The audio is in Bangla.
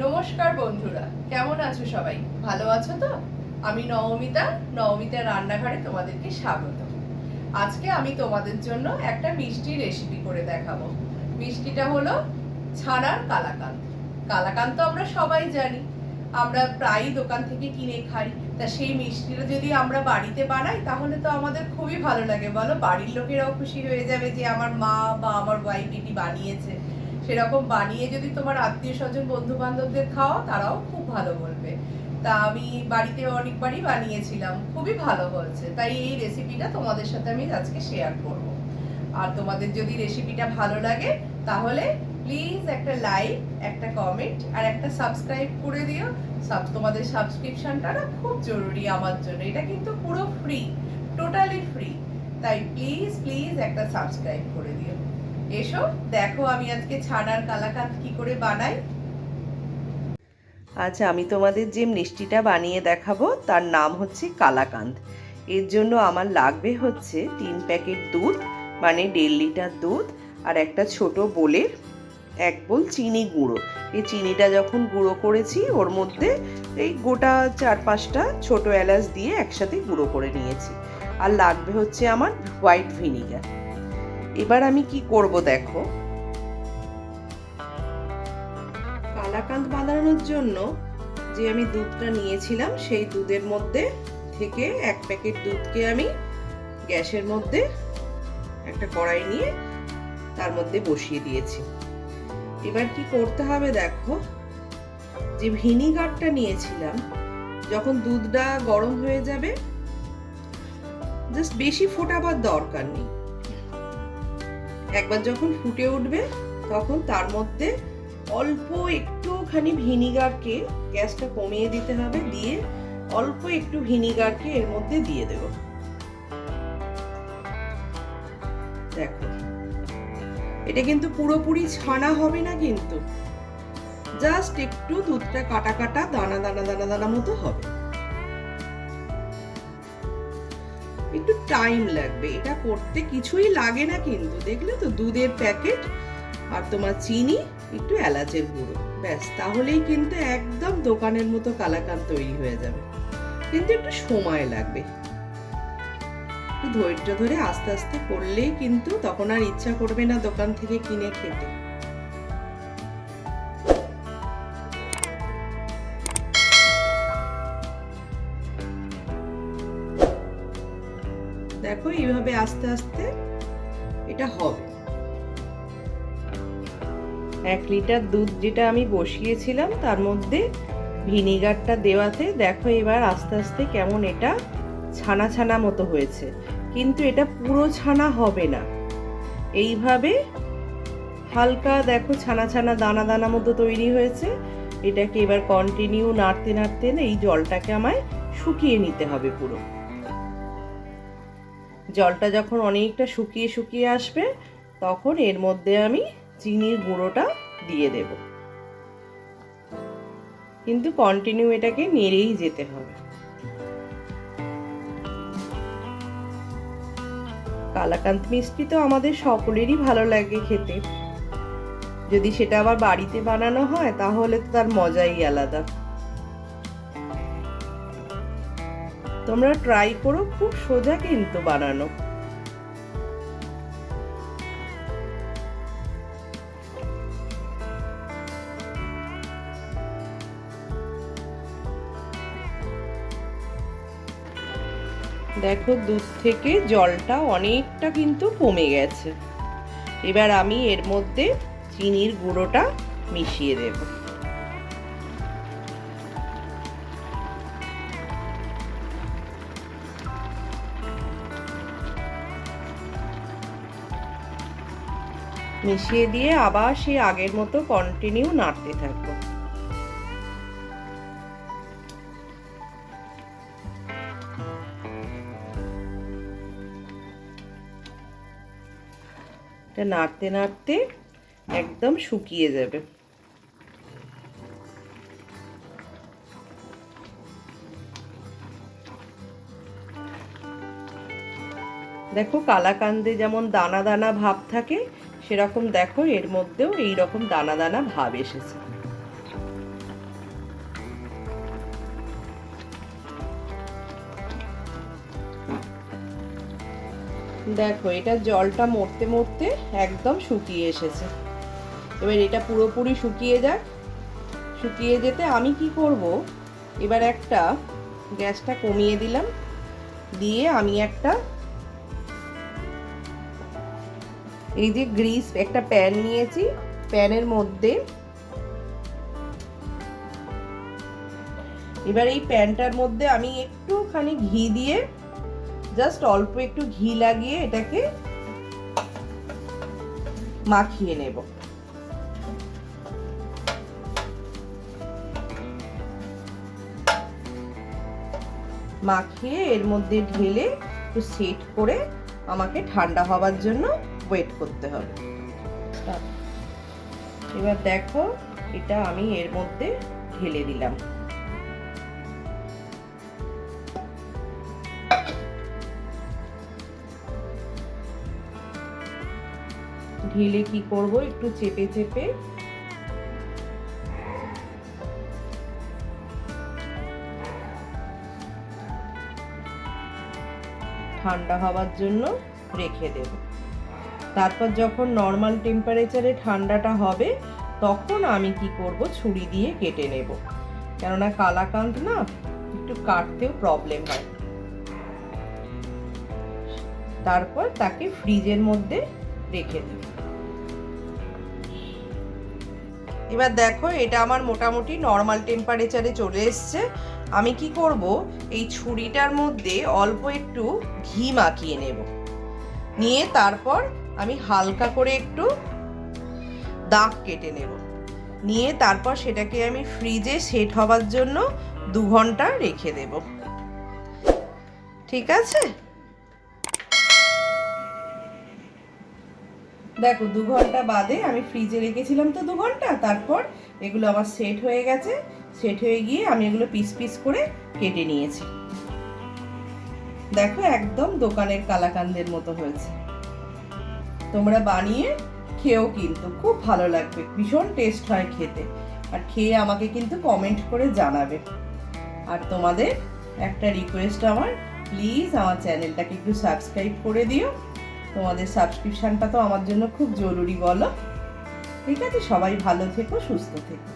নমস্কার বন্ধুরা, কেমন আছো সবাই? ভালো আছো তো? আমি নবমিতা রান্নাঘরে তোমাদেরকে স্বাগত। আজকে আমি তোমাদের জন্য একটা মিষ্টি রেসিপি করে দেখাবো। মিষ্টিটা হলো ছানার কালাকাঁদ। কালাকাঁদ তো আমরা সবাই জানি, আমরা প্রায়ই দোকান থেকে কিনে খাই। তা সেই মিষ্টিটা যদি আমরা বাড়িতে বানাই তাহলে তো আমাদের খুবই ভালো লাগে, বলো? বাড়ির লোকেরাও খুশি হয়ে যাবে যে আমার মা বা আমার ওয়াইফ এটি বানিয়েছে। সেরকম বানিয়ে যদি তোমার আত্মীয় স্বজন বন্ধু বান্ধবদের খাওয়া, তারাও খুব ভালো বলবে। তা আমি বাড়িতে অনেকবারই বানিয়েছিলাম, খুবই ভালো হয়েছে। তাই এই রেসিপিটা তোমাদের সাথে আমি আজকে শেয়ার করব। আর তোমাদের যদি রেসিপিটা ভালো লাগে তাহলে প্লিজ একটা লাইক, একটা কমেন্ট আর একটা সাবস্ক্রাইব করে দিও। তোমাদের সাবস্ক্রিপশনটা না খুব জরুরি আমার জন্য। এটা কিন্তু পুরো ফ্রি, টোটালি ফ্রি। তাই প্লিজ প্লিজ একটা সাবস্ক্রাইব করে দিও। এসো দেখো আমি আজকে ছানার কালাকাঁদ কি করে বানাই। আচ্ছা, আমি তোমাদের যে মিষ্টিটা বানিয়ে দেখাবো তার নাম হচ্ছে কালাকাঁদ। এর জন্য আমার লাগবে হচ্ছে 3 প্যাকেট দুধ, মানে 1.5 লিটার দুধ, আর একটা ছোট বোলের 1 বোল চিনি গুঁড়ো। এই চিনিটা যখন গুঁড়ো করেছি ওর মধ্যে এই গোটা 4-5টা ছোট এলাচ দিয়ে একসাথে গুঁড়ো করে নিয়েছি। আর লাগবে হচ্ছে আমার হোয়াইট ভিনিগার। এবার আমি কি করব দেখো। কালাকাঁদ বানানোর জন্য যে আমি দুধটা নিয়েছিলাম সেই দুধের মধ্যে থেকে 1 প্যাকেট দুধকে আমি গ্যাসের মধ্যে একটা কড়াই নিয়ে তার মধ্যে বসিয়ে দিয়েছি। এবার কি করতে হবে দেখো, যে ভিনিগারটা নিয়েছিলাম, যখন দুধটা গরম হয়ে যাবে, জাস্ট বেশি ফোটাবার দরকার নেই, একবার যখন ফুটে উঠবে তখন তার মধ্যে অল্প একটুখানি ভিনিগারকে, গ্যাসটা কমিয়ে দিতে হবে, দিয়ে অল্প একটু ভিনিগারকে এর মধ্যে দিয়ে দেব। দেখো, এটা কিন্তু পুরোপুরি ছানা হবে না, কিন্তু জাস্ট একটু দুধটা কাটা কাটা দানা দানা দানা দানা মতো হবে। একটু টাইম লাগবে, এটা করতে কিছুই লাগে না কিন্তু, দেখলে তো, দুধের প্যাকেট আর তোমার চিনি, একটু এলাচের গুঁড়ো, ব্যাস, তাহলেই কিন্তু একদম দোকানের মতো কালাকাঁদ তৈরি হয়ে যাবে। কিন্তু একটু সময় লাগবে, একটু ধৈর্য ধরে আস্তে আস্তে করলেই কিন্তু তখন আর ইচ্ছা করবে না দোকান থেকে কিনে খেতে। দেখো এইভাবে আস্তে আস্তে এটা হবে। 1 লিটার দুধ যেটা আমি বসিয়েছিলাম তার মধ্যে ভিনিগারটা দেওয়াতে দেখো এবার আস্তে আস্তে কেমন এটা ছানা ছানা মতো হয়েছে, কিন্তু এটা পুরো ছানা হবে না। এইভাবে হালকা দেখো ছানা ছানা দানা দানা মতো তৈরি হয়েছে। এটাকে এবার কন্টিনিউ নাড়তে নাড়তে এই জলটাকে আমায় শুকিয়ে নিতে হবে পুরো। জলটা যখন অনেকটা শুকিয়ে শুকিয়ে আসবে তখন এর মধ্যে আমি চিনির গুঁড়োটা দিয়ে দেব, কিন্তু কন্টিনিউ এটাকে নেড়েই যেতে হবে। কালাকাঁদ মিষ্টি তো আমাদের সকলেরই ভালো লাগে খেতে, যদি সেটা আবার বাড়িতে বানানো হয় তাহলে তো তার মজাই আলাদা। তোমরা ট্রাই করো, খুব সোজা কিন্তু বানানো। দেখো দুধ থেকে জলটা অনেকটা কিন্তু কমে গেছে। এবার আমি এর মধ্যে চিনির গুঁড়োটা মিশিয়ে দেব। মিশিয়ে দিয়ে আবার সেই আগের মতো কন্টিনিউ নাড়তে থাকবো। এটা নাড়তে নাড়তে একদম শুকিয়ে যাবে। দেখো কালাকাঁদে যেমন দানা দানা ভাব থাকে, সেরকম দেখো এর মধ্যেও এই রকম দানা দানা ভাব এসেছে। দেখো এটা জলটা মরতে মরতে একদম শুকিয়ে এসেছে। এবার এটা পুরোপুরি শুকিয়ে যাক। শুকিয়ে যেতে আমি কি করব, এবার একটা গ্যাসটা কমিয়ে দিলাম, দিয়ে আমি একটা এই যে গ্রিস একটা প্যান নিয়েছি, প্যানের মধ্যে এবার এই প্যানটার মধ্যে আমি একটুখানি ঘি দিয়ে, জাস্ট অল্প একটু ঘি লাগিয়ে এটাকে মাখিয়ে নেব। মাখিয়ে এর মধ্যে ঢেলে একটু সেট করে আমাকে ঠান্ডা হওয়ার জন্য ওয়েট করতে হবে। এবার দেখো এটা আমি এর মধ্যে ঢেলে দিলাম। ঢেলে কি করব, একটু চেপে চেপে ঠান্ডা হওয়ার জন্য রেখে দেব। তারপর যখন নর্মাল টেম্পারেচারে ঠান্ডাটা হবে তখন আমি কি করব, ছুরি দিয়ে কেটে নেব, কেননা কালাকাঁদ না একটু কাটতেও প্রবলেম হয়। তারপর তাকে ফ্রিজের মধ্যে রেখে দেব। এবার দেখো এটা আমার মোটামুটি নর্মাল টেম্পারেচারে চলে এসছে। আমি কি করব, এই ছুরিটার মধ্যে অল্প একটু ঘি মাখিয়ে নেব, নিয়ে তারপর আমি হালকা করে একটু দাগ কেটে নেব, নিয়ে তারপর সেটাকে আমি ফ্রিজে সেট হওয়ার জন্য 2 ঘন্টা রেখে দেব। ঠিক আছে, দেখো 2 ঘন্টা বাদে আমি ফ্রিজে রেখেছিলাম তো 2 ঘন্টা, তারপর এগুলো আমার সেট হয়ে গেছে। সেট হয়ে গিয়ে আমি এগুলো পিস পিস করে কেটে নিয়েছি। দেখো একদম দোকানের কালাকাঁদের মতো হয়েছে। তোমরা বানিয়ে খেয়েও কিন্তু খুব ভালো লাগবে, ভীষণ টেস্ট হয় খেতে। আর খেয়ে আমাকে কিন্তু কমেন্ট করে জানাবে। আর তোমাদের একটা রিকোয়েস্ট আমার, প্লিজ আমার চ্যানেলটাকে একটু সাবস্ক্রাইব করে দিও। তোমাদের সাবস্ক্রিপশনটা তো আমার জন্য খুব জরুরি, বলো। ঠিক আছে, সবাই ভালো থেকো, সুস্থ থেকো।